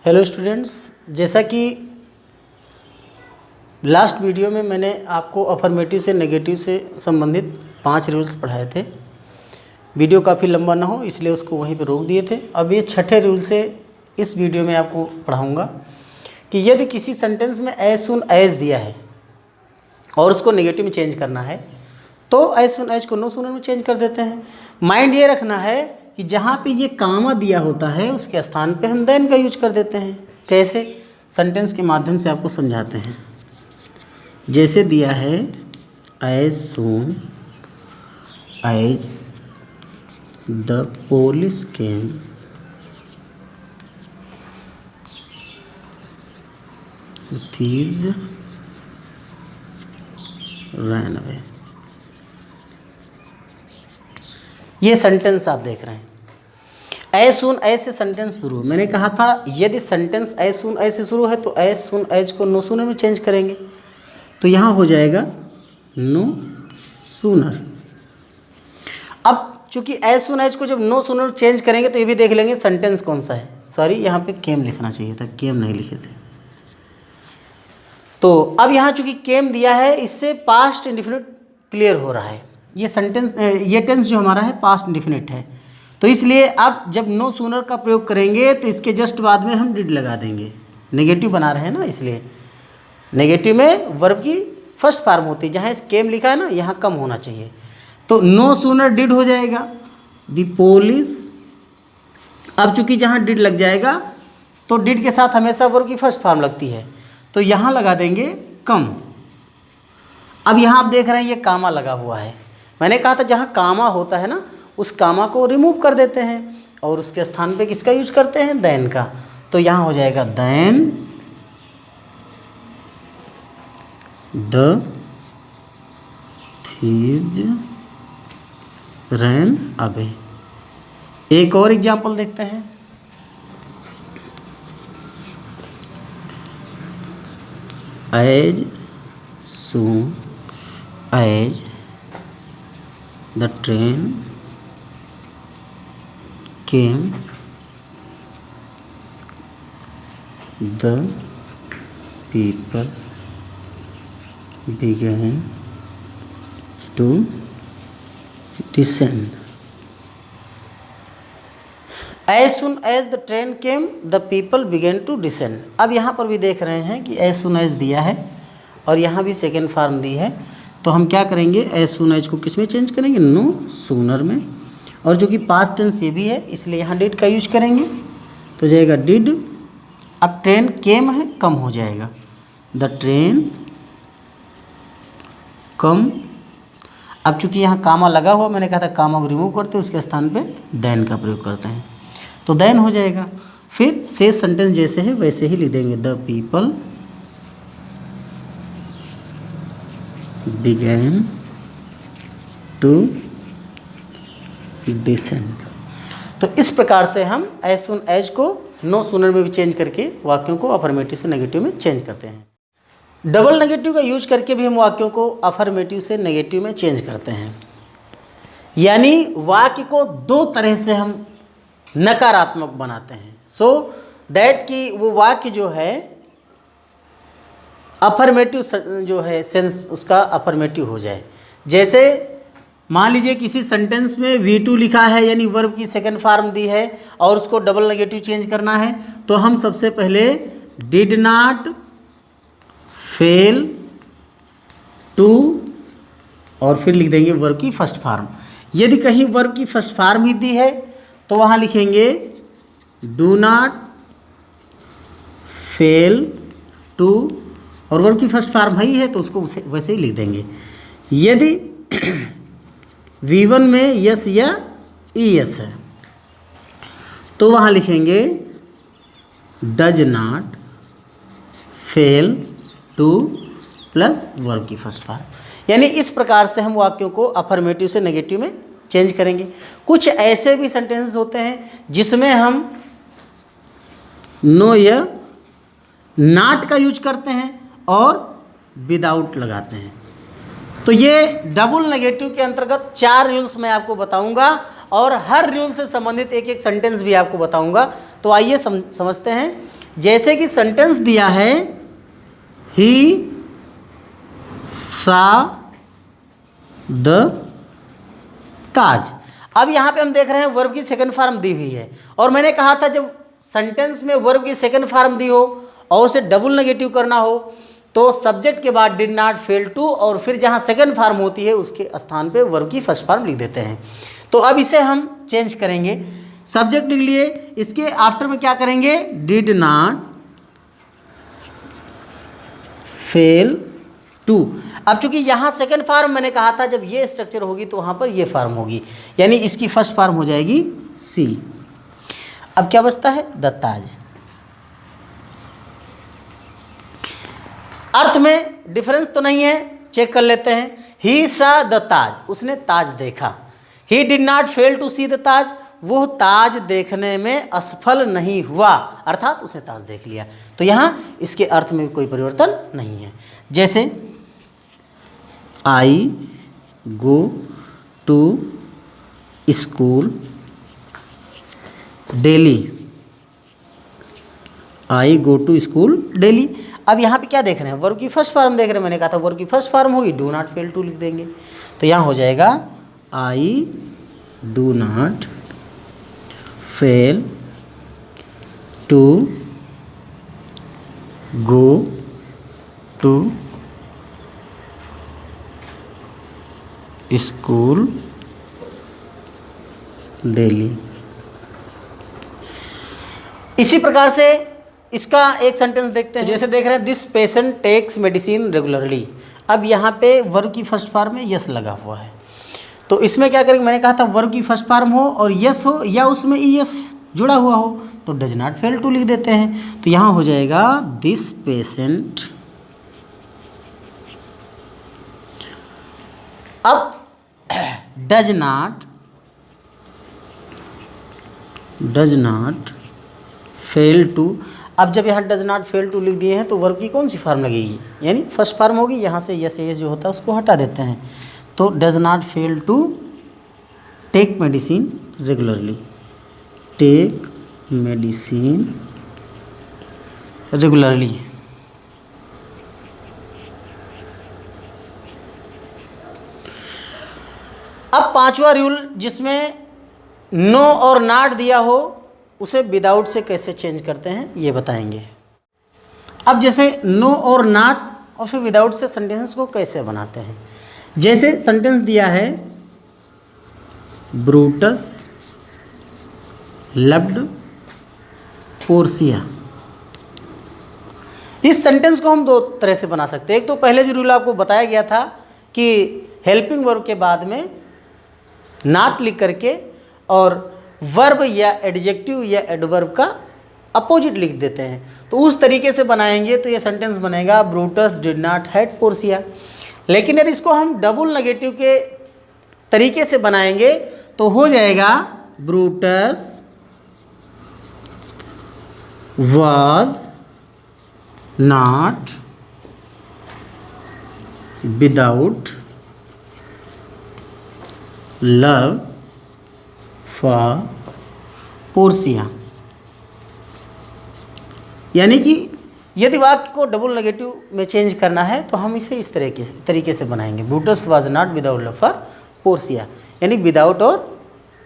Hello students, जैसा कि last video में मैंने आपको अफर्मेटिव से नेगेटिव से संबंधित 5 रूल्स पढ़ाए थे। वीडियो काफ़ी लंबा ना हो इसलिए उसको वहीं पर रोक दिए थे। अब ये छठे रूल से इस वीडियो में आपको पढ़ाऊंगा कि यदि किसी सेंटेंस में एज सुन एज दिया है और उसको नेगेटिव में चेंज करना है तो एज सुन एज को नो सूनर में चेंज कर देते हैं। माइंड ये रखना है कि जहाँ पे ये कामा दिया होता है उसके स्थान पे हम देन का यूज कर देते हैं। कैसे? सेंटेंस के माध्यम से आपको समझाते हैं। जैसे दिया है as soon as the police came the thieves ran away. ये सेंटेंस आप देख रहे हैं। एज सुन एज से सेंटेंस शुरू। मैंने कहा था यदि सेंटेंस एज सुन एज से शुरू है तो एज सुन एज को नो सूनर में चेंज करेंगे, तो यहाँ हो जाएगा नो सूनर। अब चूंकि एज सुन एज को जब नो सूनर चेंज करेंगे तो ये भी देख लेंगे सेंटेंस कौन सा है। सॉरी, यहाँ पे केम लिखना चाहिए था, केम नहीं लिखे थे। तो अब यहाँ चूंकि केम दिया है इससे पास्ट इंडेफिनिट क्लियर हो रहा है। ये सेंटेंस ये टेंस जो हमारा है पास्ट इंडेफिनिट है, तो इसलिए अब जब नो सूनर का प्रयोग करेंगे तो इसके जस्ट बाद में हम डिड लगा देंगे। नेगेटिव बना रहे हैं ना, इसलिए नेगेटिव में वर्ब की फर्स्ट फॉर्म होती है। जहाँ इस केम लिखा है ना यहाँ कम होना चाहिए, तो नो सूनर डिड हो जाएगा द पुलिस। अब चूंकि जहाँ डिड लग जाएगा तो डिड के साथ हमेशा वर्ब की फर्स्ट फॉर्म लगती है, तो यहाँ लगा देंगे कम। अब यहाँ आप देख रहे हैं ये कामा लगा हुआ है। मैंने कहा था जहाँ कामा होता है ना उस कामा को रिमूव कर देते हैं और उसके स्थान पे किसका यूज करते हैं? देन का। तो यहाँ हो जाएगा then the thieves ran away. एक और एग्जाम्पल देखते हैं। As soon as the train came the people began to descend. As soon as the train came the people began to descend. अब यहाँ पर भी देख रहे हैं कि as soon as दिया है और यहाँ भी सेकेंड फॉर्म दी है, तो हम क्या करेंगे? एज सुन एज को किस में चेंज करेंगे? नो सूनर में। और जो कि पास्ट टेंस ये भी है इसलिए यहाँ डिड का यूज करेंगे, तो जाएगा डिड। अब ट्रेन केम है, कम हो जाएगा द ट्रेन कम। अब चूंकि यहाँ कामा लगा हुआ, मैंने कहा था कामा को रिमूव करते हैं, उसके स्थान पे देन का प्रयोग करते हैं, तो देन हो जाएगा। फिर शेष सेंटेंस जैसे है वैसे ही लिख देंगे the people began to descend। तो इस प्रकार से हम एज सुन एज को नो सूनर में भी चेंज करके वाक्यों को अफर्मेटिव से नेगेटिव में चेंज करते हैं। डबल नेगेटिव का यूज करके भी हम वाक्यों को अफर्मेटिव से नेगेटिव में चेंज करते हैं। यानी वाक्य को दो तरह से हम नकारात्मक बनाते हैं, सो दैट कि वो वाक्य जो है अफर्मेटिव जो है सेंस उसका अफर्मेटिव हो जाए। जैसे मान लीजिए किसी सेंटेंस में V2 लिखा है यानी वर्ब की सेकंड फॉर्म दी है और उसको डबल नेगेटिव चेंज करना है, तो हम सबसे पहले डिड नॉट फेल टू और फिर लिख देंगे वर्ब की फर्स्ट फॉर्म। यदि कहीं वर्ब की फर्स्ट फॉर्म ही दी है तो वहाँ लिखेंगे डू नॉट फेल टू, और वर्ब की फर्स्ट फॉर्म ही है तो उसको वैसे ही लिख देंगे। यदि V1 में यस या ES है तो वहाँ लिखेंगे does not fail two plus verb की फर्स्ट फॉर्म। यानी इस प्रकार से हम वाक्यों को अफर्मेटिव से नेगेटिव में चेंज करेंगे। कुछ ऐसे भी सेंटेंसेस होते हैं जिसमें हम नो या नॉट का यूज करते हैं और विदाउट लगाते हैं। तो ये डबल नेगेटिव के अंतर्गत 4 रूल्स मैं आपको बताऊंगा और हर रूल से संबंधित एक एक सेंटेंस भी आपको बताऊंगा। तो आइए समझते हैं। जैसे कि सेंटेंस दिया है ही सा द ताज। अब यहाँ पे हम देख रहे हैं वर्ब की सेकंड फॉर्म दी हुई है, और मैंने कहा था जब सेंटेंस में वर्ब की सेकंड फॉर्म दी हो और उसे डबल नेगेटिव करना हो तो सब्जेक्ट के बाद डिड नॉट, फेल टू, और फिर जहाँ सेकंड फॉर्म होती है उसके स्थान पे वर्ब की फर्स्ट फॉर्म लिख देते हैं। तो अब इसे हम चेंज करेंगे, सब्जेक्ट लिख लिए, इसके आफ्टर में क्या करेंगे, डिड नॉट फेल टू। अब चूंकि यहाँ सेकंड फॉर्म मैंने कहा था जब ये स्ट्रक्चर होगी तो वहाँ पर ये फॉर्म होगी, यानी इसकी फर्स्ट फॉर्म हो जाएगी सी। अब क्या बचता है, द ताज। अर्थ में डिफरेंस तो नहीं है, चेक कर लेते हैं। ही सा द ताज, उसने ताज देखा। He did not fail to see the Taj, वो ताज देखने में असफल नहीं हुआ, अर्थात उसने ताज देख लिया। तो यहाँ इसके अर्थ में कोई परिवर्तन नहीं है। जैसे I go to school daily, I go to school daily. अब यहाँ पे क्या देख रहे हैं, वर्ब की फर्स्ट फॉर्म देख रहे हैं। मैंने कहा था वर्ब की फर्स्ट फॉर्म होगी, डू नॉट फेल टू लिख देंगे। तो यहाँ हो जाएगा I do not fail to go to school daily. इसी प्रकार से इसका एक सेंटेंस देखते हैं। जैसे देख रहे हैं this patient takes medicine regularly. अब यहाँ पे वर्ब की फर्स्ट फॉर्म में यस लगा हुआ है, तो इसमें क्या करेंगे, मैंने कहा था वर्ब की फर्स्ट फॉर्म हो और यस हो या उसमें यस जुड़ा हुआ हो तो डज नॉट फेल टू लिख देते हैं। तो यहाँ हो जाएगा दिस पेशेंट, अब डज नॉट फेल टू। अब जब यहाँ डज नॉट फेल टू लिख दिए हैं तो वर्ब की कौन सी फॉर्म लगेगी, यानी फर्स्ट फॉर्म होगी। यहाँ से यस एस जो होता है उसको हटा देते हैं, तो does not fail to take medicine regularly, take medicine regularly. अब पांचवा रूल जिसमें नो और नॉट दिया हो उसे विदाउट से कैसे चेंज करते हैं ये बताएंगे। अब जैसे नो और नॉट और फिर विदाउट से सेंटेंस को कैसे बनाते हैं। जैसे सेंटेंस दिया है ब्रूटस लव्ड पोर्सिया। इस सेंटेंस को हम दो तरह से बना सकते हैं। एक तो पहले जो रूल आपको बताया गया था कि हेल्पिंग वर्ब के बाद में नॉट लिख करके और वर्ब या एडजेक्टिव या एडवर्ब का अपोजिट लिख देते हैं, तो उस तरीके से बनाएंगे तो ये सेंटेंस बनेगा Brutus did not had Portia. लेकिन यदि इसको हम डबल नेगेटिव के तरीके से बनाएंगे तो हो जाएगा Brutus was not without love for Portia. यानी कि यदि वाक्य को डबल नेगेटिव में चेंज करना है तो हम इसे इस तरीके से बनाएंगे, Brutus was not without love for Portia, यानी विदाउट और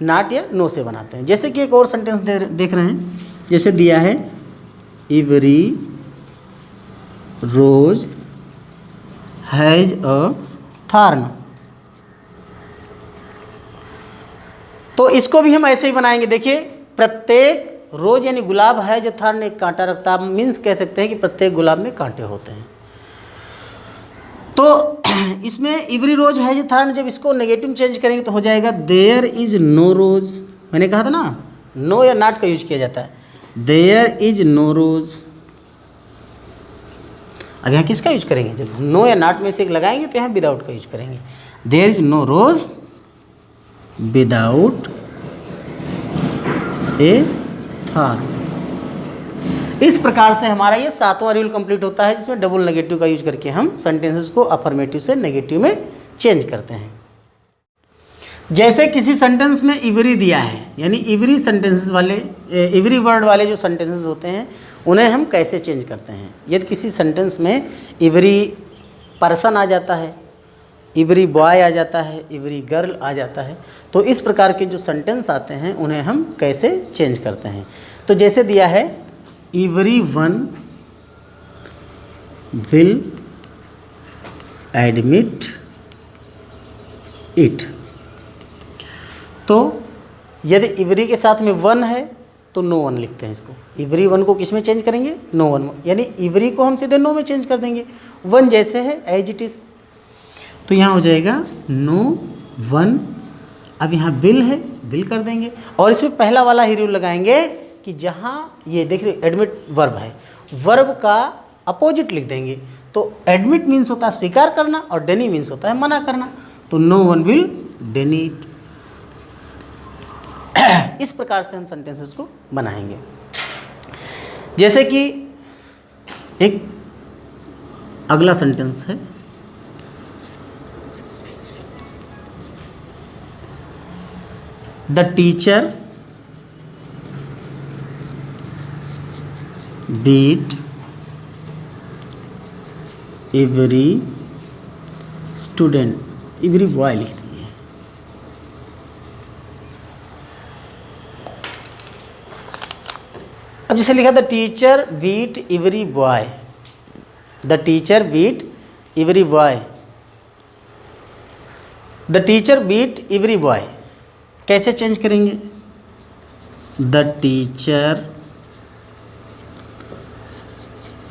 नॉट या नो से बनाते हैं। जैसे कि एक और सेंटेंस देख रहे हैं, जैसे दिया है every rose has a thorn. तो इसको भी हम ऐसे ही बनाएंगे। देखिए प्रत्येक रोज यानी गुलाब है जो थॉर्न एक कांटा रखता है, मीन्स कह सकते हैं कि प्रत्येक गुलाब में कांटे होते हैं। तो इसमें एवरी रोज है जो थॉर्न, जब इसको नेगेटिव चेंज करेंगे तो हो जाएगा देयर इज नो रोज। मैंने कहा था ना नो या नॉट का यूज किया जाता है, देयर इज नो रोज। अब यहाँ किसका यूज करेंगे, जब नो या नॉट में से एक लगाएंगे तो यहाँ विदाउट का यूज करेंगे। There is no rose without a thorn. इस प्रकार से हमारा ये 7वां रूल कंप्लीट होता है, जिसमें डबल नेगेटिव का यूज करके हम सेंटेंसेस को अफर्मेटिव से नेगेटिव में चेंज करते हैं। जैसे किसी सेंटेंस में इवरी दिया है, यानी इवरी सेंटेंसेस वाले, इवरी वर्ड वाले जो सेंटेंसेस होते हैं उन्हें हम कैसे चेंज करते हैं। यदि किसी सेंटेंस में एवरी पर्सन आ जाता है, एवरी बॉय आ जाता है, एवरी गर्ल आ जाता है, तो इस प्रकार के जो सेंटेंस आते हैं उन्हें हम कैसे चेंज करते हैं। तो जैसे दिया है every one will admit it. तो यदि एवरी के साथ में वन है तो नो वन लिखते हैं इसको। एवरी वन को किस में चेंज करेंगे? नो वन, यानी एवरी को हम सीधे नो में चेंज कर देंगे। वन जैसे है एज इट इज़, तो यहाँ हो जाएगा नो वन। अब यहाँ विल है, विल कर देंगे, और इसमें पहला वाला ही रूल लगाएंगे कि जहाँ ये देख रहे एडमिट वर्ब है, वर्ब का अपोजिट लिख देंगे। तो एडमिट मीन्स होता है स्वीकार करना और डेनी मीन्स होता है मना करना, तो no one will deny it. इस प्रकार से हम सेंटेंसेस को बनाएंगे। जैसे कि एक अगला सेंटेंस है, the teacher beat every student, every boy लिख दिए। अब जैसे लिखा the teacher beat every boy, the teacher beat every boy, the teacher beat every boy, कैसे चेंज करेंगे? द टीचर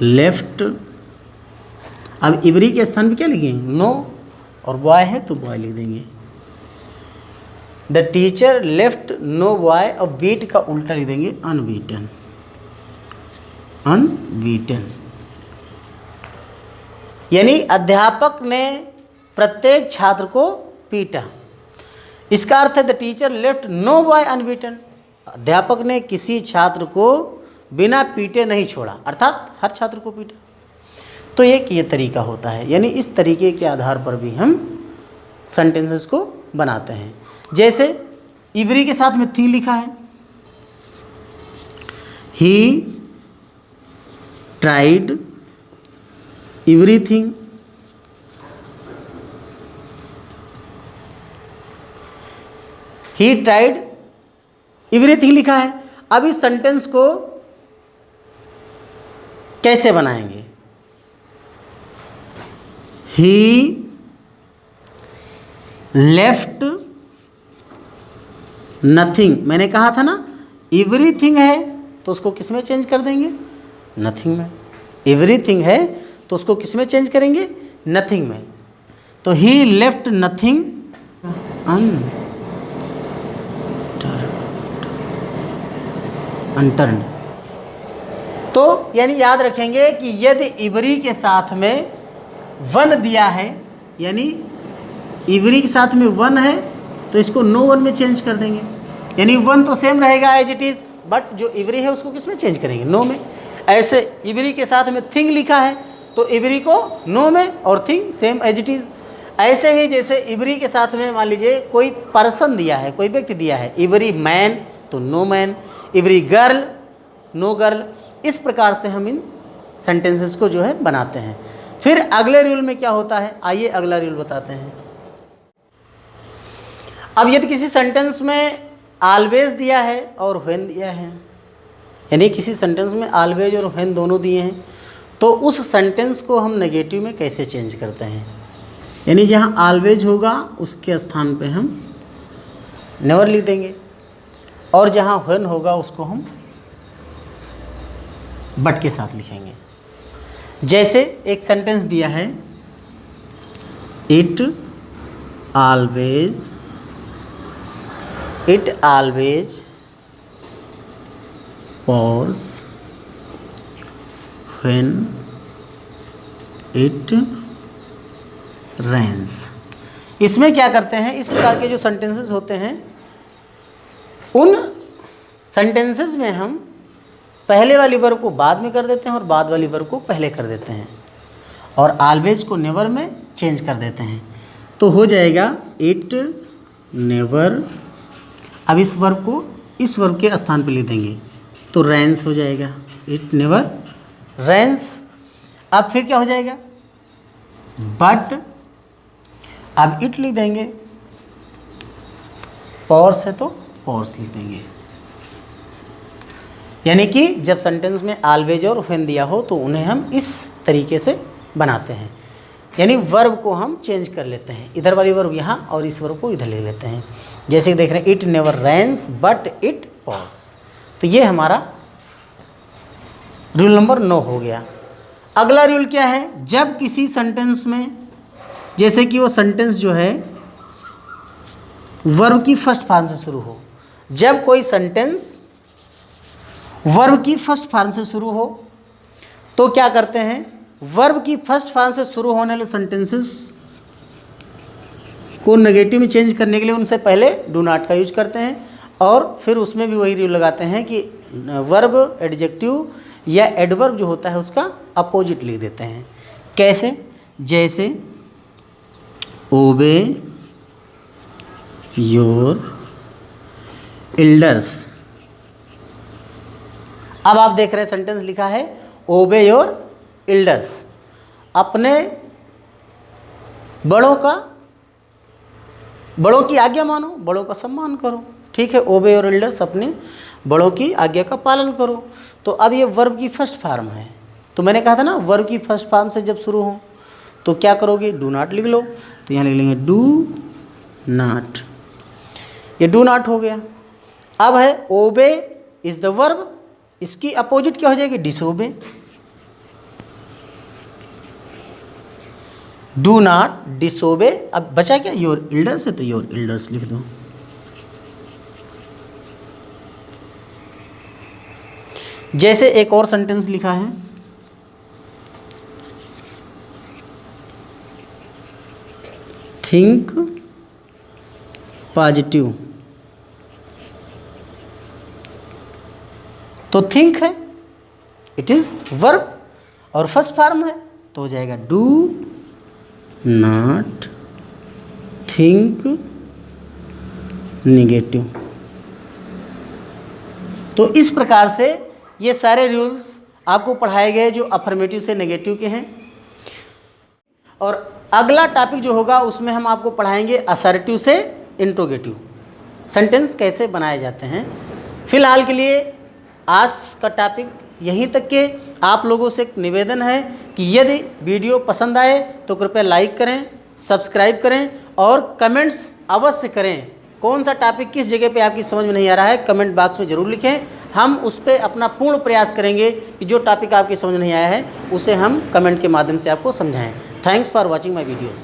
लेफ्ट, अब एवरी के स्थान पे क्या लिखेंगे? नो, और बॉय है तो बॉय लिख देंगे। The teacher left no boy, और बीट का उल्टा लिख देंगे अनबीटन, अनबीटन। यानी अध्यापक ने प्रत्येक छात्र को पीटा। इसका अर्थ है the teacher left no boy unbeaten, अध्यापक ने किसी छात्र को बिना पीटे नहीं छोड़ा, अर्थात हर छात्र को पीटा। तो एक ये तरीका होता है, यानी इस तरीके के आधार पर भी हम सेंटेंसेस को बनाते हैं। जैसे एवरी के साथ में थिंग लिखा है, he tried everything, he tried everything लिखा है। अब इस सेंटेंस को कैसे बनाएंगे? ही लेफ्ट नथिंग, मैंने कहा था ना एवरीथिंग है तो उसको किस में चेंज कर देंगे? नथिंग में। एवरीथिंग है तो उसको किस में चेंज करेंगे? नथिंग में। तो ही लेफ्ट नथिंग अनटर्न्ड। तो यानी याद रखेंगे कि यदि एवरी के साथ में वन दिया है, यानी एवरी के साथ में वन है तो इसको नो वन में चेंज कर देंगे। यानी वन तो सेम रहेगा एज इट इज़, बट जो एवरी है उसको किस में चेंज करेंगे? नो में। ऐसे एवरी के साथ में थिंग लिखा है तो एवरी को नो में और thing same as it is. ऐसे ही जैसे एवरी के साथ में मान लीजिए कोई पर्सन दिया है, कोई व्यक्ति दिया है, एवरी मैन तो no man, every girl no girl. इस प्रकार से हम इन सेंटेंसेस को जो है बनाते हैं। फिर अगले रूल में क्या होता है, आइए अगला रूल बताते हैं। अब यदि किसी सेंटेंस में ऑलवेज दिया है और व्हेन दिया है, यानी किसी सेंटेंस में ऑलवेज और व्हेन दोनों दिए हैं, तो उस सेंटेंस को हम नेगेटिव में कैसे चेंज करते हैं? यानी जहाँ ऑलवेज होगा उसके स्थान पे हम नेवर लिख देंगे, और जहाँ व्हेन होगा उसको हम बट के साथ लिखेंगे। जैसे एक सेंटेंस दिया है, it always pours when it rains. इसमें क्या करते हैं, इस प्रकार के जो सेंटेंसेस होते हैं उन सेंटेंसेस में हम पहले वाली वर्ब को बाद में कर देते हैं और बाद वाली वर्ब को पहले कर देते हैं, और ऑलवेज को नेवर में चेंज कर देते हैं। तो हो जाएगा इट नेवर। अब इस वर्ब को इस वर्ब के स्थान पे लिख देंगे तो रेन्स हो जाएगा। It never rains. अब फिर क्या हो जाएगा, बट अब इट लिख देंगे, पॉर्स है तो पॉर्स लिख देंगे। यानी कि जब सेंटेंस में ऑलवेज और व्हेन दिया हो तो उन्हें हम इस तरीके से बनाते हैं, यानी वर्ब को हम चेंज कर लेते हैं, इधर वाली वर्ब यहाँ और इस वर्ब को इधर ले लेते हैं। जैसे कि देख रहे हैं, it never rains but it pours. तो ये हमारा रूल नंबर 9 हो गया। अगला रूल क्या है, जब किसी सेंटेंस में, जैसे कि वो सेंटेंस जो है वर्ब की फर्स्ट फॉर्म से शुरू हो, जब कोई सेंटेंस वर्ब की फर्स्ट फॉर्म से शुरू हो तो क्या करते हैं, वर्ब की फर्स्ट फॉर्म से शुरू होने वाले सेंटेंसेस को नेगेटिव में चेंज करने के लिए उनसे पहले डू नॉट का यूज करते हैं, और फिर उसमें भी वही रूल लगाते हैं कि वर्ब, एडजेक्टिव या एडवर्ब जो होता है उसका अपोजिट लिख देते हैं। कैसे, जैसे ओबे योर एल्डर्स। अब आप देख रहे हैं सेंटेंस लिखा है ओबे योर एल्डर्स, अपने बड़ों की आज्ञा मानो, बड़ों का सम्मान करो। ठीक है, ओबे योर एल्डर्स, अपने बड़ों की आज्ञा का पालन करो। तो अब ये वर्ब की फर्स्ट फॉर्म है, तो मैंने कहा था ना वर्ब की फर्स्ट फॉर्म से जब शुरू हो तो क्या करोगे, डू नॉट लिख लो। तो यहाँ लिख लेंगे डू नॉट, ये डू नॉट हो गया। अब है ओबे इज द वर्ब, इसकी अपोजिट क्या हो जाएगी, डिसोबे। Do not, disobey. अब बचा क्या, योर एल्डर्स है तो योर एल्डर्स लिख दो। जैसे एक और सेंटेंस लिखा है, थिंक पॉजिटिव। तो थिंक है, इट इज वर्ब और फर्स्ट फॉर्म है, तो हो जाएगा डू नॉट थिंक नेगेटिव। तो इस प्रकार से ये सारे रूल्स आपको पढ़ाए गए जो अफर्मेटिव से नेगेटिव के हैं। और अगला टॉपिक जो होगा उसमें हम आपको पढ़ाएंगे असर्टिव से इंट्रोगेटिव, सेंटेंस कैसे बनाए जाते हैं। फिलहाल के लिए आज का टॉपिक यहीं तक के। आप लोगों से एक निवेदन है कि यदि वीडियो पसंद आए तो कृपया लाइक करें, सब्सक्राइब करें और कमेंट्स अवश्य करें। कौन सा टॉपिक किस जगह पे आपकी समझ में नहीं आ रहा है कमेंट बॉक्स में ज़रूर लिखें। हम उस पर अपना पूर्ण प्रयास करेंगे कि जो टॉपिक आपकी समझ में नहीं आया है उसे हम कमेंट के माध्यम से आपको समझाएं। Thanks for watching my videos.